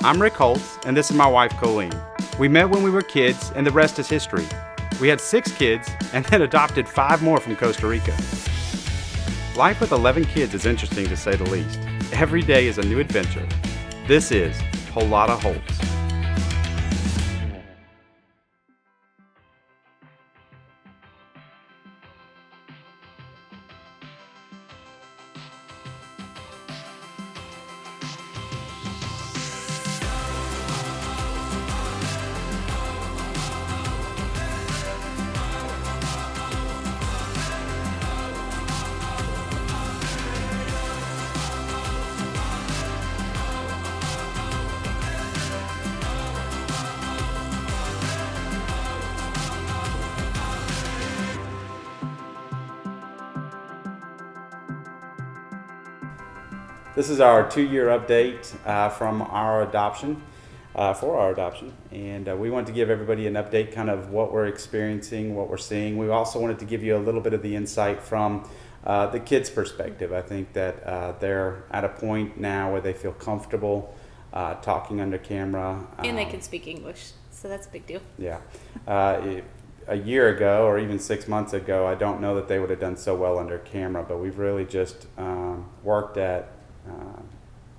I'm Rick Holtz, and this is my wife, Colleen. We met when we were kids, and the rest is history. We had 6 kids, and then adopted 5 more from Costa Rica. Life with 11 kids is interesting, to say the least. Every day is a new adventure. This is Lotta Holtz. This is our 2-year update from our adoption, for our adoption, and we wanted to give everybody an update, kind of what we're experiencing, what we're seeing. We also wanted to give you a little bit of the insight from the kids' perspective. I think that they're at a point now where they feel comfortable talking under camera. And they can speak English, so that's a big deal. Yeah. A year ago, or even 6 months ago, I don't know that they would have done so well under camera, but we've really just worked at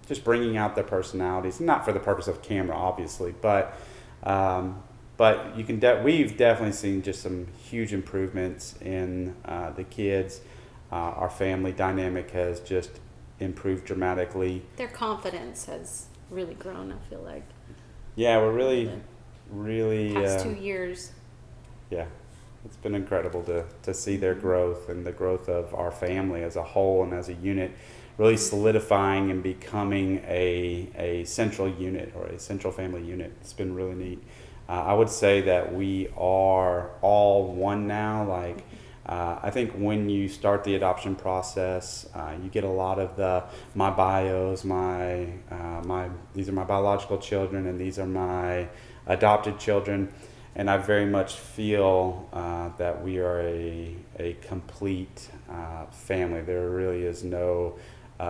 just bringing out their personalities, not for the purpose of camera, obviously, but you can we've definitely seen just some huge improvements in the kids. Our family dynamic has just improved dramatically. Their confidence has really grown, I feel like. Yeah, we're really past 2 years. Yeah, it's been incredible to see their growth and the growth of our family as a whole and as a unit, really solidifying and becoming a central unit, or a central family unit. It's been really neat. I would say that we are all one now. I think when you start the adoption process, you get a lot of my bios, these are my biological children, and these are my adopted children. And I very much feel that we are a complete family. There really is no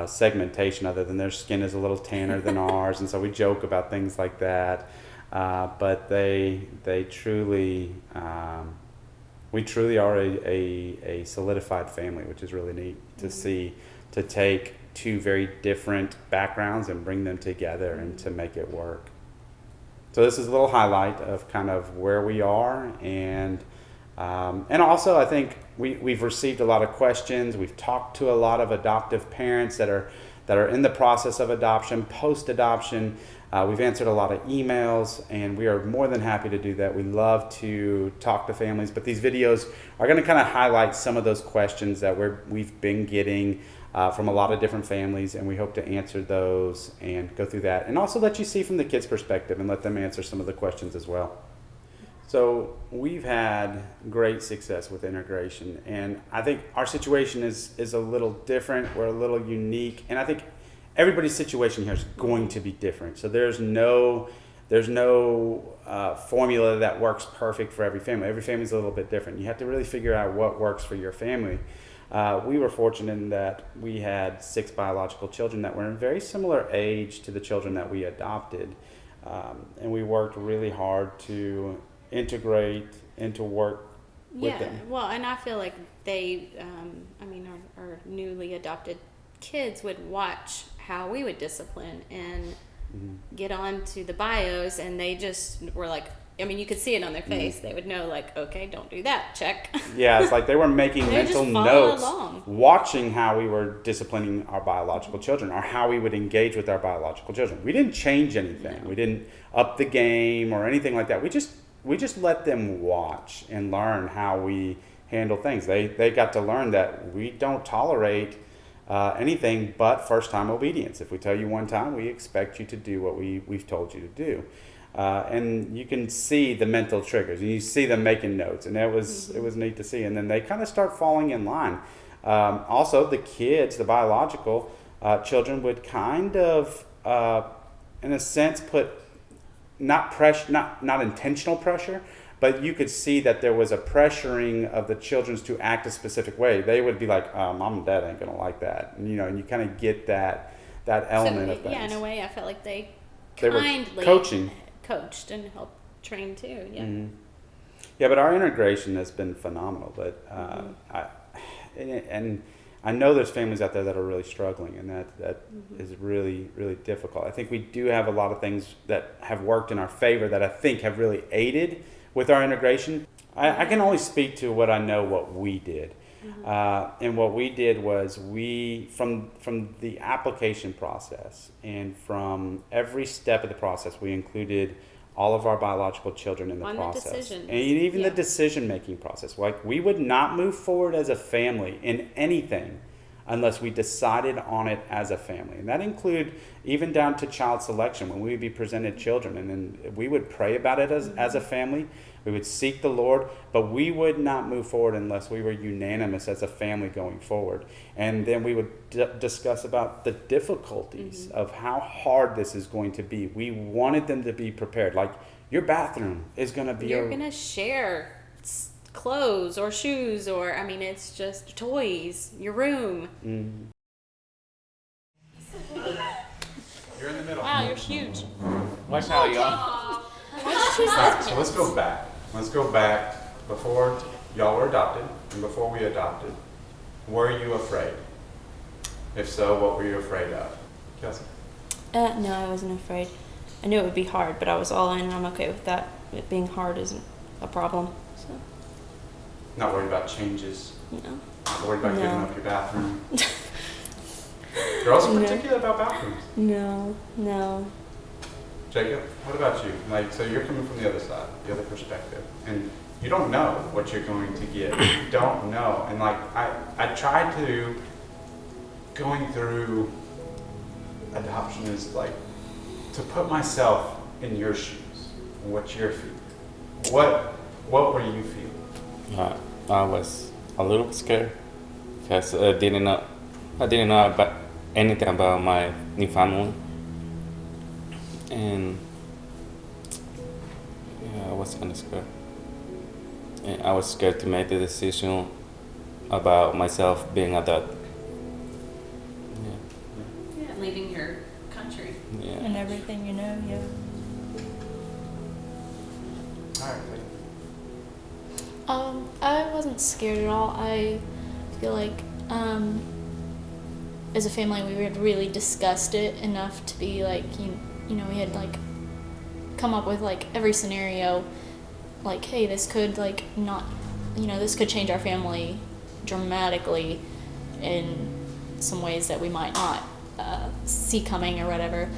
segmentation other than their skin is a little tanner than ours, and so we joke about things like that. But they truly, we truly are a solidified family, which is really neat to see, to take 2 very different backgrounds and bring them together and to make it work. So this is a little highlight of kind of where we are, and also I think we've received a lot of questions. We've talked to a lot of adoptive parents that are in the process of adoption, post-adoption. We've answered a lot of emails, and we are more than happy to do that. We love to talk to families, but these videos are going to kind of highlight some of those questions that we've been getting from a lot of different families, and we hope to answer those and go through that, and also let you see from the kids' perspective and let them answer some of the questions as well. So we've had great success with integration, and I think our situation is a little different. We're a little unique, and I think everybody's situation here is going to be different. So there's no formula that works perfect for every family. Every family is a little bit different. You have to really figure out what works for your family. We were fortunate in that we had 6 biological children that were in very similar age to the children that we adopted, and we worked really hard to integrate and to work with them. Yeah, well, and I feel like they, our newly adopted kids would watch how we would discipline and get on to the bios, and they just were like, you could see it on their face. They would know, like, okay, don't do that, check. Yeah, it's like they were making mental notes, along, watching how we were disciplining our biological children, or how we would engage with our biological children. We didn't change anything. No. We didn't up the game or anything like that. We just let them watch and learn how we handle things. They got to learn that we don't tolerate anything but first-time obedience. If we tell you one time, we expect you to do what we've told you to do. And you can see the mental triggers, and you see them making notes, and it was neat to see. And then they kind of start falling in line. Also, the kids, the biological children, would kind of, in a sense, put not intentional pressure, but you could see that there was a pressuring of the children to act a specific way. They would be like, "Mom and Dad ain't gonna like that," and you kind of get that element of things. Yeah, in a way, I felt like they they were kindly coached and helped train too. Yeah. Mm-hmm. Yeah, but our integration has been phenomenal. But and I know there's families out there that are really struggling, and that is really, really difficult. I think we do have a lot of things that have worked in our favor that I think have really aided with our integration. I can only speak to what I know what we did. And what we did was from the application process and from every step of the process, we included all of our biological children in the process. The decisions. And even the decision-making process. Like, we would not move forward as a family in anything unless we decided on it as a family. And that included even down to child selection, when we would be presented children. And then we would pray about it as a family. We would seek the Lord, but we would not move forward unless we were unanimous as a family going forward. And then we would discuss about the difficulties of how hard this is going to be. We wanted them to be prepared. Like, your bathroom is going to be... You're going to share clothes or shoes or, I mean, it's just toys, your room. You're in the middle. Wow, you're huge. Watch out, y'all. So let's go back. Let's go back before y'all were adopted and before we adopted. Were you afraid? If so, what were you afraid of? Kelsey? No, I wasn't afraid. I knew it would be hard, but I was all in and I'm okay with that. It being hard isn't a problem. So, Not worried about changes? no. Not worried about No. giving up your bathroom? Girls are particular about bathrooms. No. Jacob, what about you? Like, so you're coming from the other side, the other perspective, and you don't know what you're going to get. You don't know. And like, I tried to, going through adoption is like, to put myself in your shoes, what you're feeling. What were you feeling? I was a little scared because I didn't know about anything about my new family, and I was kind of scared. And I was scared to make the decision about myself being adopted. Yeah, leaving your country. Yeah. And everything you know, yeah. All right, Lee. I wasn't scared at all. I feel like, as a family, we had really discussed it enough to be like, you know, we had like come up with like every scenario, like, hey, this could like not, you know, this could change our family dramatically in some ways that we might not see coming or whatever.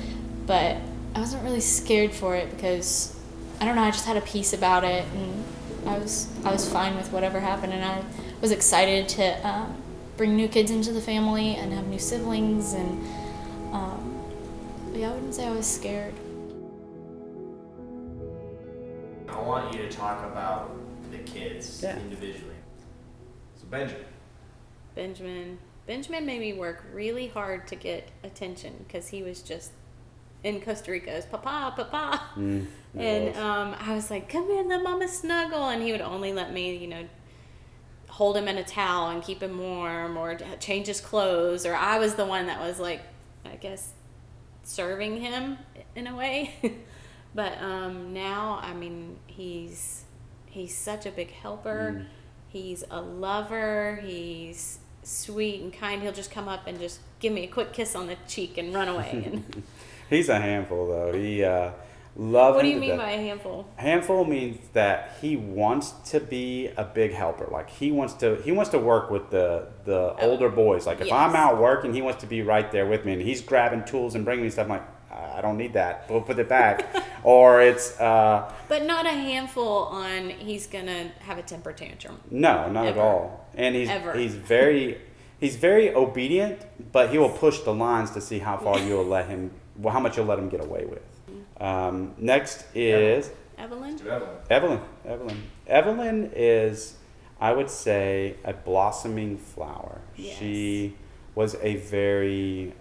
But I wasn't really scared for it because, I don't know, I just had a peace about it, and I was fine with whatever happened, and I was excited to bring new kids into the family and have new siblings, and yeah, I wouldn't say I was scared. I want you to talk about the kids individually. So Benjamin made me work really hard to get attention because he was just in Costa Rica. It was papa. And I was like, come here, let mama snuggle. And he would only let me, you know, hold him in a towel and keep him warm or change his clothes. Or I was the one that was like, I guess, serving him in a way. But now, I mean, he's such a big helper. He's a lover. He's sweet and kind. He'll just come up and just give me a quick kiss on the cheek and run away. And He's a handful, though. He loves. What do you mean by a handful? Handful means that he wants to be a big helper. Like, he wants to work with the older boys. Like, if I'm out working, he wants to be right there with me, and he's grabbing tools and bringing me stuff. I'm like, I don't need that. We'll put it back. Or it's but not a handful on he's gonna have a temper tantrum. No, not at all. And he's very obedient, but he will push the lines to see how far you'll let him, how much you'll let him get away with. Next is Evelyn. Evelyn is, I would say, a blossoming flower. Yes. She was a very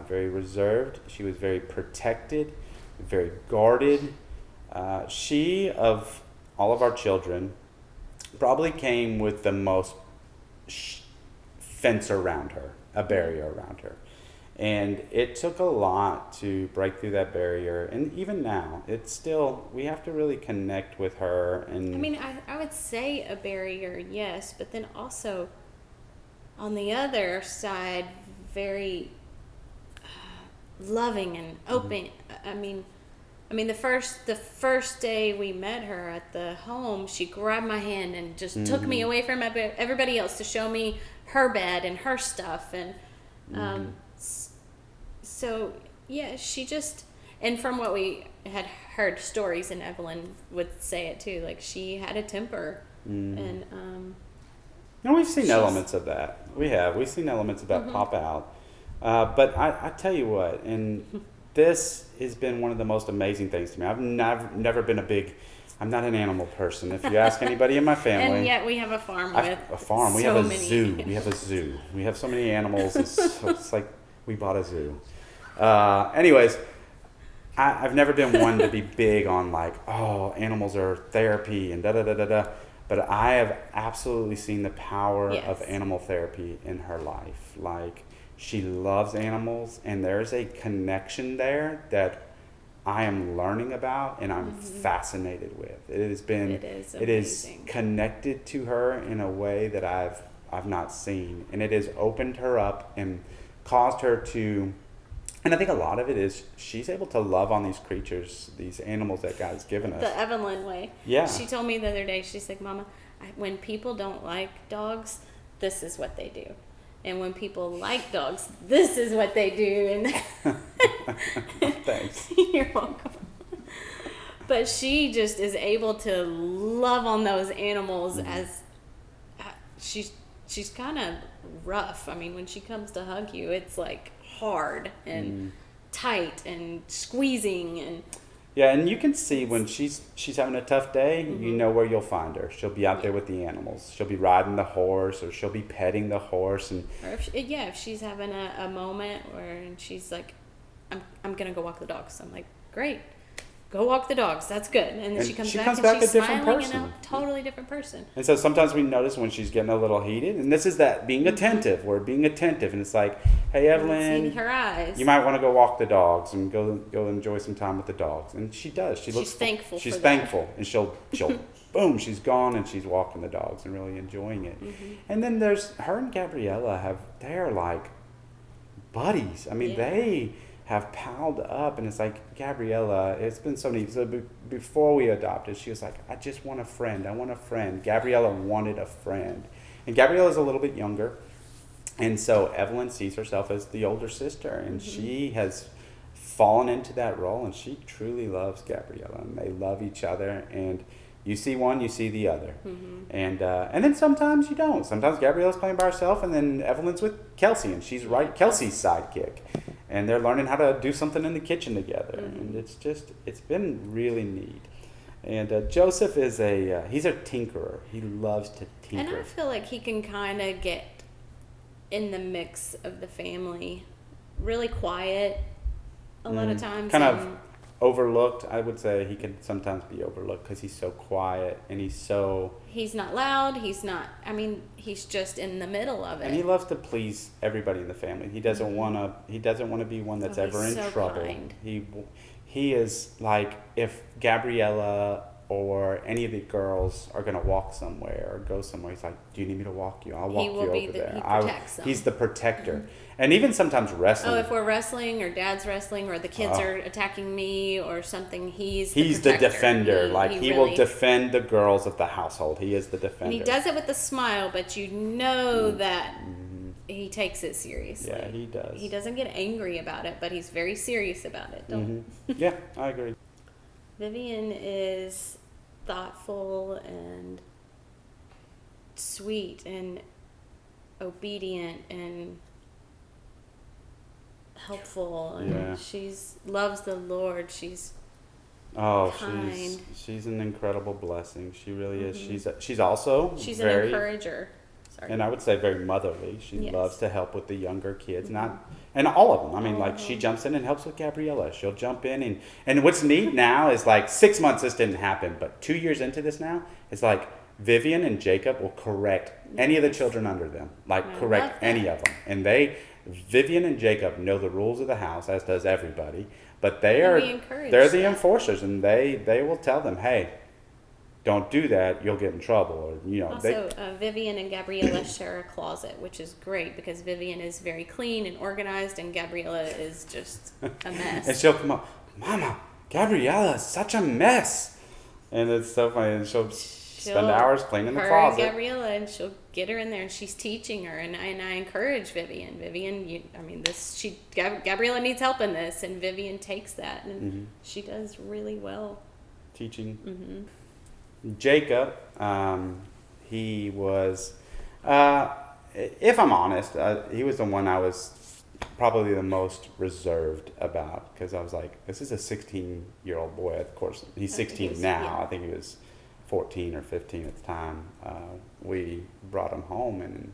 reserved. She was very protected, very guarded. She, of all of our children, probably came with the most fence around her, a barrier around her. And it took a lot to break through that barrier. And even now, it's still, we have to really connect with her. And I mean, I would say a barrier, yes, but then also on the other side, very loving and open. I mean, the first day we met her at the home, she grabbed my hand and just took me away from everybody else to show me her bed and her stuff. And so, yeah, she just, and from what we had heard stories, and Evelyn would say it too, like she had a temper. And we've seen elements of that. We've seen elements of that pop out. But I tell you what, and this has been one of the most amazing things to me. I've never been I'm not an animal person. If you ask anybody in my family. And yet we have a farm with a farm. We so have a many. zoo. We have a zoo. We have so many animals. It's like we bought a zoo. Anyways, I've never been one to be big on like, oh, animals are therapy and da-da-da-da-da. But I have absolutely seen the power of animal therapy in her life. Like, she loves animals, and there's a connection there that I am learning about and I'm fascinated with. It is connected to her in a way that I've not seen, and it has opened her up and caused her to, and I think a lot of it is she's able to love on these creatures, these animals that God has given us. The Evelyn way. Yeah. She told me the other day, she's like, Mama, when people don't like dogs, this is what they do. And when people like dogs, this is what they do. And Thanks. You're welcome. But she just is able to love on those animals as she's kind of rough. I mean, when she comes to hug you, it's like hard and tight and squeezing and. Yeah, and you can see when she's having a tough day, you know where you'll find her. She'll be out there with the animals. She'll be riding the horse, or she'll be petting the horse, and or if she's having a moment where and she's like, I'm gonna go walk the dogs. I'm like, great, go walk the dogs. That's good. And then she comes back and she's a different smiling person. and a totally different person. And so sometimes we notice when she's getting a little heated, and this is that being attentive. We're being attentive, and it's like, hey, Evelyn, See her eyes. you might want to go walk the dogs and go enjoy some time with the dogs. And she does. She's thankful. She's for thankful, and she'll boom, she's gone and she's walking the dogs and really enjoying it. And then there's her and Gabriella they're like buddies. I mean, they have piled up, and it's like Gabriella, it's been so neat. So before we adopted, she was like, I just want a friend. I want a friend. Gabriella wanted a friend. And Gabriella's a little bit younger. And so Evelyn sees herself as the older sister, and she has fallen into that role, and she truly loves Gabriella, and they love each other. And you see one, you see the other. And then sometimes you don't. Sometimes Gabriella's playing by herself, and then Evelyn's with Kelsey, and she's Kelsey's sidekick. And they're learning how to do something in the kitchen together. And it's been really neat. And Joseph is he's a tinkerer. He loves to tinker. And I feel like he can kind of get in the mix of the family. Really quiet a lot of times. Kind of overlooked. I would say he can sometimes be overlooked because he's so quiet and he's not loud. He's just in the middle of it. And he loves to please everybody in the family. He doesn't want to be one that's ever in trouble. Kind. He is like, if Gabriella or any of the girls are going to walk somewhere or go somewhere, he's like, do you need me to walk you? I'll walk you over there. He protects them. He's the protector. And even sometimes wrestling. Oh, if we're wrestling or Dad's wrestling or the kids are attacking me or something, he's the defender. He will defend the girls of the household. He is the defender. And he does it with a smile, but you know that he takes it seriously. Yeah, he does. He doesn't get angry about it, but he's very serious about it. Yeah, I agree. Vivian is thoughtful and sweet and obedient and helpful, and she's loves the Lord. She's kind. She's an incredible blessing. She really is. She's also an very encourager. and I would say very motherly. She loves to help with the younger kids, and all of them. I mean, like, she jumps in and helps with Gabriella. She'll jump in, and what's neat now is, like, 6 months this didn't happen, but 2 years into this now, it's like Vivian and Jacob will correct any of the children under them, correct any of them, and Vivian and Jacob know the rules of the house, as does everybody, but We encourage they're the that. enforcers, and they will tell them, hey, don't do that, you'll get in trouble, or Also, Vivian and Gabriella share a closet, which is great because Vivian is very clean and organized, and Gabriella is just a mess. and she'll come up, Mama, Gabriella is such a mess, and it's so funny, and she'll spend hours cleaning the her closet. And Gabriella, and she'll get her in there, and she's teaching her, and I encourage Vivian. Vivian, Gabriella needs help in this, and Vivian takes that, and she does really well. Teaching. Mm-hmm. Jacob, he was, if I'm honest, he was the one I was probably the most reserved about, because I was like, this is a 16-year-old boy. Of course, he's 16 now. Yeah. I think he was 14 or 15 at the time. We brought him home, and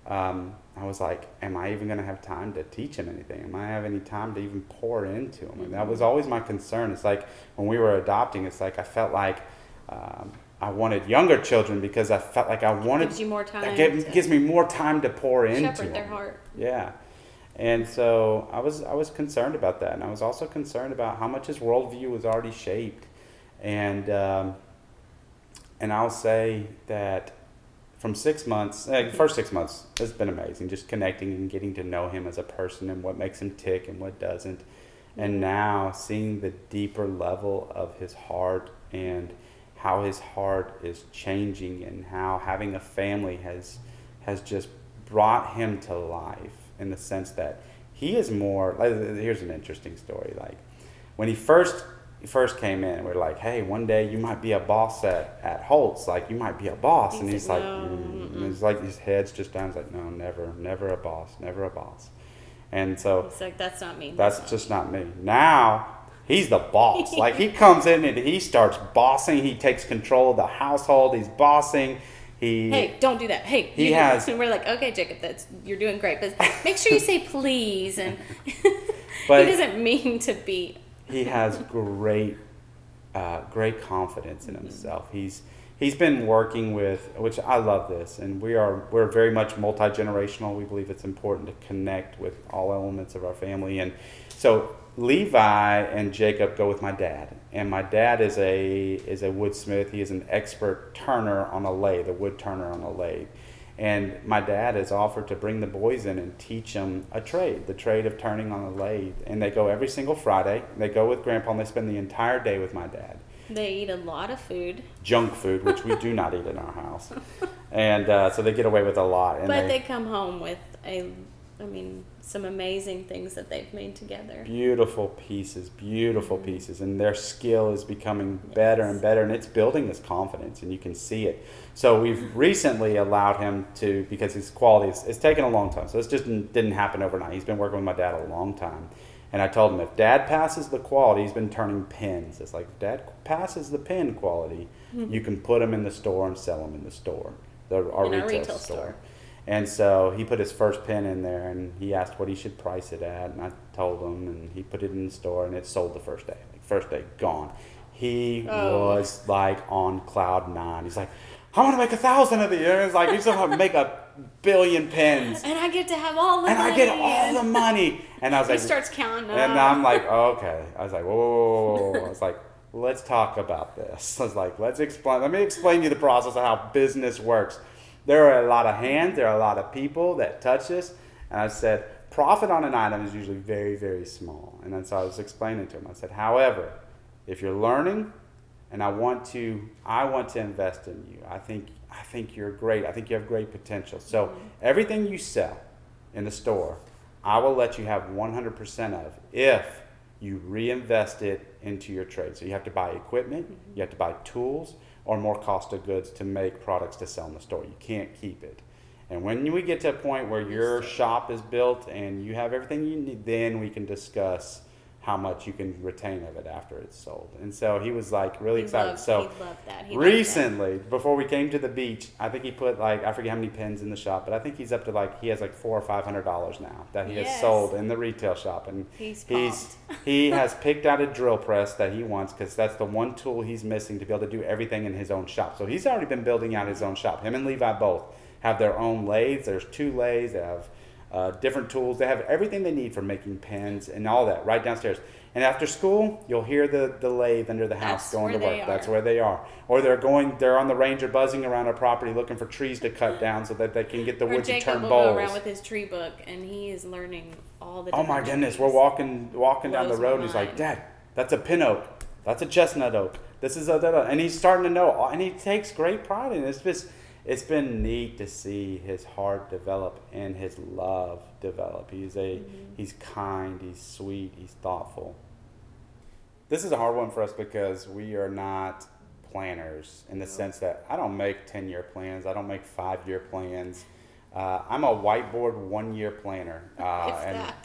I was like, am I even going to have time to teach him anything? Am I have any time to even pour into him? And that was always my concern. It's like when we were adopting, it's like I felt like I wanted younger children because I felt like I wanted. Gives you more time. It gives me more time to pour into shepherd their them. heart. Yeah, and so I was concerned about that, and I was also concerned about how much his worldview was already shaped, and I'll say that from 6 months, first 6 months has been amazing, just connecting and getting to know him as a person and what makes him tick and what doesn't, and now seeing the deeper level of his heart and how his heart is changing, and how having a family has just brought him to life, in the sense that he is more. Here's an interesting story. Like when he first came in, we're like, hey, one day you might be a boss at Holtz, like you might be a boss. And he's like, and it's like his head's just down. He's like, no, never a boss, never a boss. And so It's like, that's not me. that's just not me. Now he's the boss. Like he comes in and he starts bossing. He takes control of the household. He's bossing. Hey, don't do that. Hey, he has. And we're like, okay, Jacob, you're doing great, but make sure you say please. And But he doesn't mean to be. He has great confidence in himself. He's been working with, which I love this, and we're very much multi-generational. We believe it's important to connect with all elements of our family, and so Levi and Jacob go with my dad, and my dad is a woodsmith. He is an expert turner on a lathe, a wood turner on a lathe. And my dad has offered to bring the boys in and teach them a trade, the trade of turning on a lathe. And they go every single Friday. They go with Grandpa, and they spend the entire day with my dad. They eat a lot of food. Junk food, which we do not eat in our house. And so they get away with a lot. And But they come home with some amazing things that they've made together. Beautiful pieces. And their skill is becoming better and better, and it's building this confidence, and you can see it. So we've recently allowed him to, because his quality it's taken a long time. So this just didn't happen overnight. He's been working with my dad a long time. And I told him, if Dad passes the quality, he's been turning pins. It's like, if Dad passes the pin quality, you can put them in the store and sell them in the store, our retail store. And so he put his first pin in there, and he asked what he should price it at, and I told him, and he put it in the store, and it sold the first day. First day, gone. He was like on cloud 9. He's like, I want to make 1,000 of these. And it's like, he's going to make 1 billion pins. And I get to have all the money. And I get all the money. And I was like, he starts counting up. And I'm like, oh, okay. I was like, whoa. I was like, let's talk about this. I was like, let me explain to you the process of how business works. There are a lot of hands, there are a lot of people that touch this. And I said, profit on an item is usually very, very small. And then so I was explaining to him. I said, however, if you're learning, and I want to invest in you. I think you're great. I think you have great potential. So everything you sell in the store, I will let you have 100% of if you reinvest it into your trade. So you have to buy equipment, you have to buy tools, or more cost of goods to make products to sell in the store. You can't keep it. And when we get to a point where your shop is built and you have everything you need, then we can discuss how much you can retain of it after it's sold. And so he was like really excited. He loved that. Recently, before we came to the beach, I think he put I forget how many pins in the shop, but I think he's up to he has $400 or $500 now that he has sold in the retail shop. And he has picked out a drill press that he wants, because that's the one tool he's missing to be able to do everything in his own shop. So he's already been building out his own shop. Him and Levi both have their own lathes. There's 2 lathes. They have different tools. They have everything they need for making pens and all that right downstairs. And after school, you'll hear the lathe under the house That's going to where work. they That's are. where they are. Or they're on the ranger buzzing around our property looking for trees to cut down so that they can get the Or wood to Jacob turn will bowls. go around with his tree book, and he is learning all the. Oh my different goodness, trees. we're walking down the Blows road, my and he's like, mind. Dad, that's a pin oak. That's a chestnut oak. This is and he's starting to know, and he takes great pride in it. It's been neat to see his heart develop and his love develop. He's kind, he's sweet, he's thoughtful. This is a hard one for us because we are not planners in the sense that I don't make 10-year plans. I don't make 5-year plans. I'm a whiteboard 1-year planner.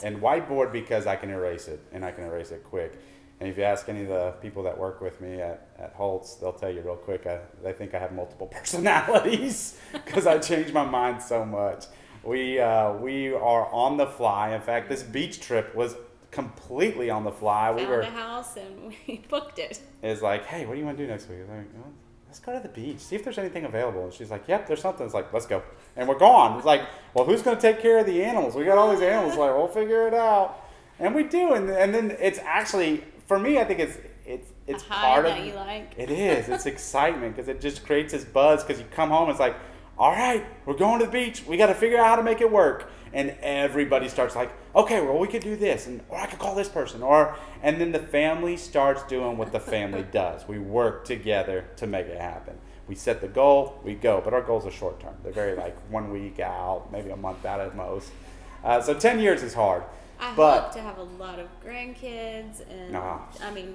And whiteboard because I can erase it, and I can erase it quick. And if you ask any of the people that work with me at Holtz, they'll tell you real quick, they think I have multiple personalities because I change my mind so much. We are on the fly. In fact, this beach trip was completely on the fly. Found a house and we booked it. It's like, hey, what do you want to do next week? I was like, well, let's go to the beach, see if there's anything available. And she's like, yep, there's something. It's like, let's go. And we're gone. It's like, well, who's going to take care of the animals? We got all these animals. Like, we'll figure it out. And we do. And then it's actually, for me, I think it's a high part that of you like. It is. It's excitement because it just creates this buzz because you come home, it's like, all right, we're going to the beach. We got to figure out how to make it work. And everybody starts like, okay, well, we could do this, or I could call this person, and then the family starts doing what the family does. We work together to make it happen. We set the goal, we go, but our goals are short term. They're very like 1 week out, maybe a month out at most. So 10 years is hard. I But hope to have a lot of grandkids and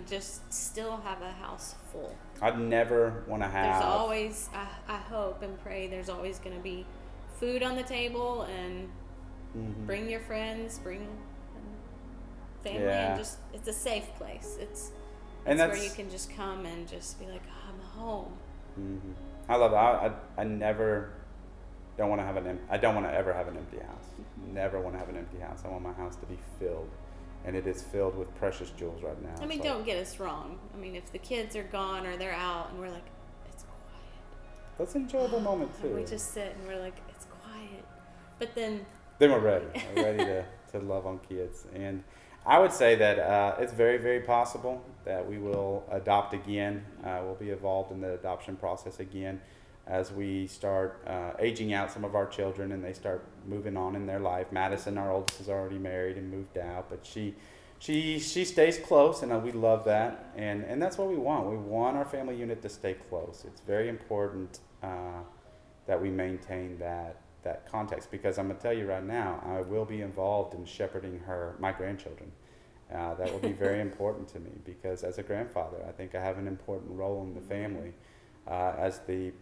just still have a house full. I'd never want to have. There's always, I hope and pray, there's always going to be food on the table and bring your friends, bring family, and just, it's a safe place. It's where you can just come and just be like, oh, I'm home. Mm-hmm. I love it. I never don't want to have I don't want to ever have an empty house. Never want to have an empty house. I want my house to be filled, and it is filled with precious jewels right now. I mean, don't get us wrong. I mean, if the kids are gone or they're out and we're like, it's quiet. That's an enjoyable moment too. And we just sit and we're like, it's quiet. But then we're ready. We're ready to love on kids. And I would say that it's very, very possible that we will adopt again. We'll be involved in the adoption process again as we start aging out some of our children and they start moving on in their life. Madison, our oldest, is already married and moved out, but she stays close, and we love that. And that's what we want. We want our family unit to stay close. It's very important that we maintain that context, because I'm going to tell you right now, I will be involved in shepherding my grandchildren. That will be very important to me, because as a grandfather, I think I have an important role in the family as the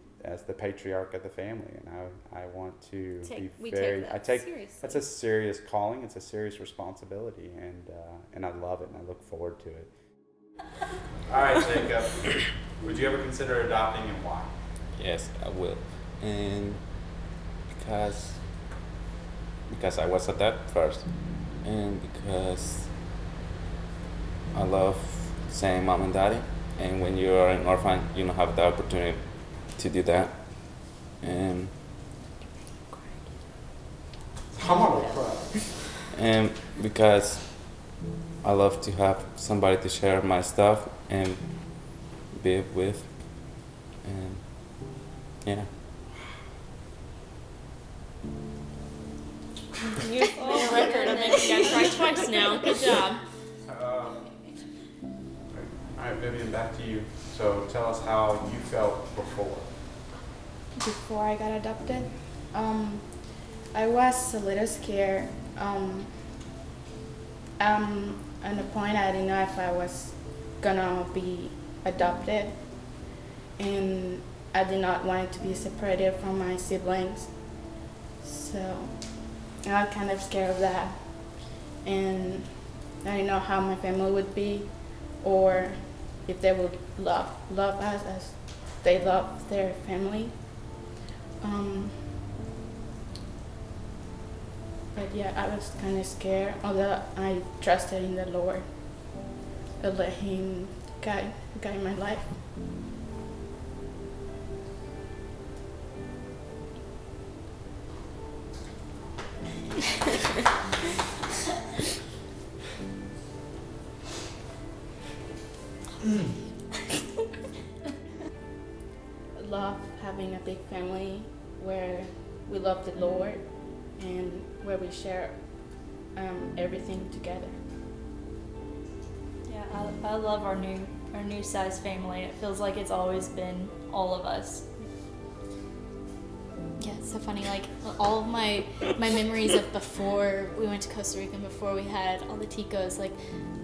patriarch of the family, and I want to be very. Seriously. That's a serious calling. It's a serious responsibility, and I love it, and I look forward to it. All right, Jacob. Would you ever consider adopting, and why? Yes, I will. And because I was adopted first, and because I love saying mom and daddy, and when you are an orphan, you don't have the opportunity to do that. And I'm gonna cry. And because I love to have somebody to share my stuff and be with, and yeah. You've made a record of making you guys try twice now. Good job. All right, Vivian, back to you. So tell us how you felt before. Before I got adopted, I was a little scared. At the point I didn't know if I was gonna be adopted, and I did not want to be separated from my siblings. So I was kind of scared of that, and I didn't know how my family would be, or if they would love us as they love their family. But yeah, I was kind of scared, although I trusted in the Lord. I let Him guide my life. Love having a big family where we love the Lord and where we share everything together. Yeah, I love our new size family. It feels like it's always been all of us. Yeah, it's so funny. Like all of my memories of before we went to Costa Rica and before we had all the ticos, like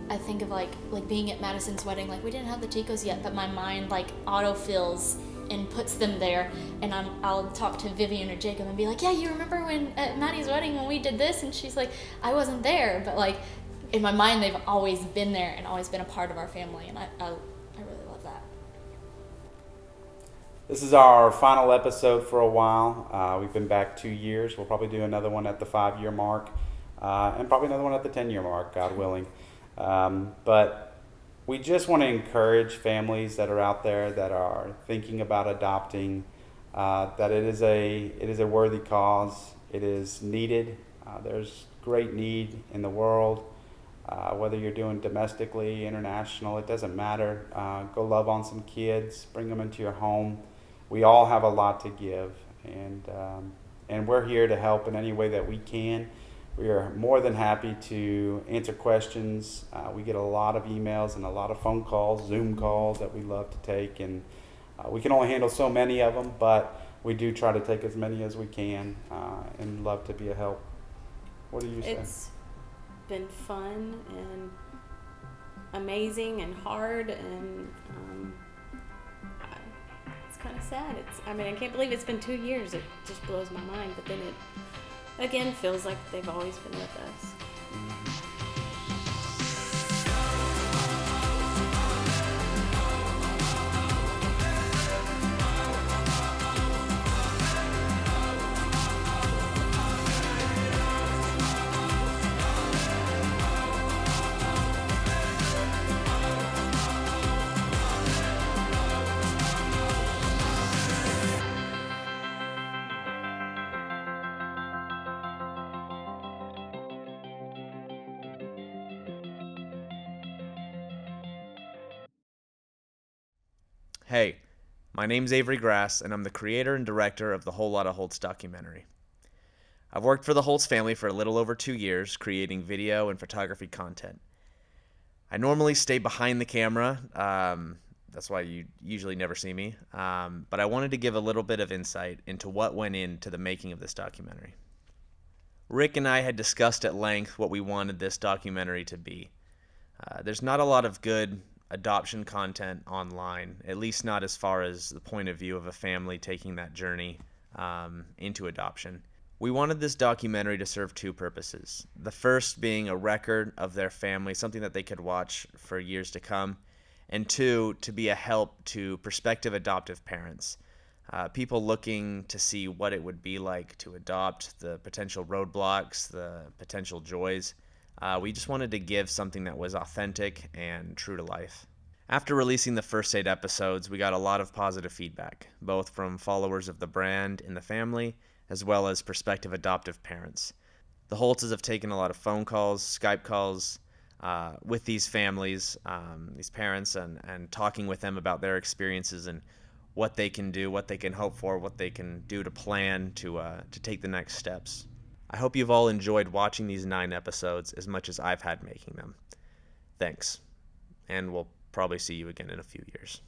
I think of like being at Madison's wedding. Like we didn't have the ticos yet, but my mind like autofills and puts them there. And I'll talk to Vivian or Jacob and be like, yeah, you remember when at Maddie's wedding when we did this? And she's like, I wasn't there, but like in my mind they've always been there and always been a part of our family, and I really love that. This is our final episode for a while. We've been back 2 years. We'll probably do another one at the 5-year mark, and probably another one at the 10-year mark, God willing. But we just want to encourage families that are out there that are thinking about adopting, that it is a worthy cause. It is needed. There's great need in the world. Whether you're doing domestically, international, it doesn't matter. Go love on some kids, bring them into your home. We all have a lot to give, and we're here to help in any way that we can. We are more than happy to answer questions. We get a lot of emails and a lot of phone calls, Zoom calls that we love to take, and we can only handle so many of them, but we do try to take as many as we can, and love to be a help. What do you say? It's been fun and amazing and hard, and it's kind of sad. I can't believe it's been 2 years. It just blows my mind, but then it again feels like they've always been with us. Hey, my name's Avery Grass, and I'm the creator and director of the whole Lotta Holtz documentary. I've worked for the Holtz family for a little over 2 years, creating video and photography content. I normally stay behind the camera, that's why you usually never see me, but I wanted to give a little bit of insight into what went into the making of this documentary. Rick and I had discussed at length what we wanted this documentary to be. There's not a lot of good adoption content online, at least not as far as the point of view of a family taking that journey into adoption. We wanted this documentary to serve two purposes. The first being a record of their family, something that they could watch for years to come, and two, to be a help to prospective adoptive parents, people looking to see what it would be like to adopt, the potential roadblocks, the potential joys. We just wanted to give something that was authentic and true to life. After releasing the first 8 episodes, we got a lot of positive feedback, both from followers of the brand and the family, as well as prospective adoptive parents. The Holtzes have taken a lot of phone calls, Skype calls with these families, these parents, and talking with them about their experiences and what they can do, what they can hope for, what they can do to plan to take the next steps. I hope you've all enjoyed watching these 9 episodes as much as I've had making them. Thanks, and we'll probably see you again in a few years.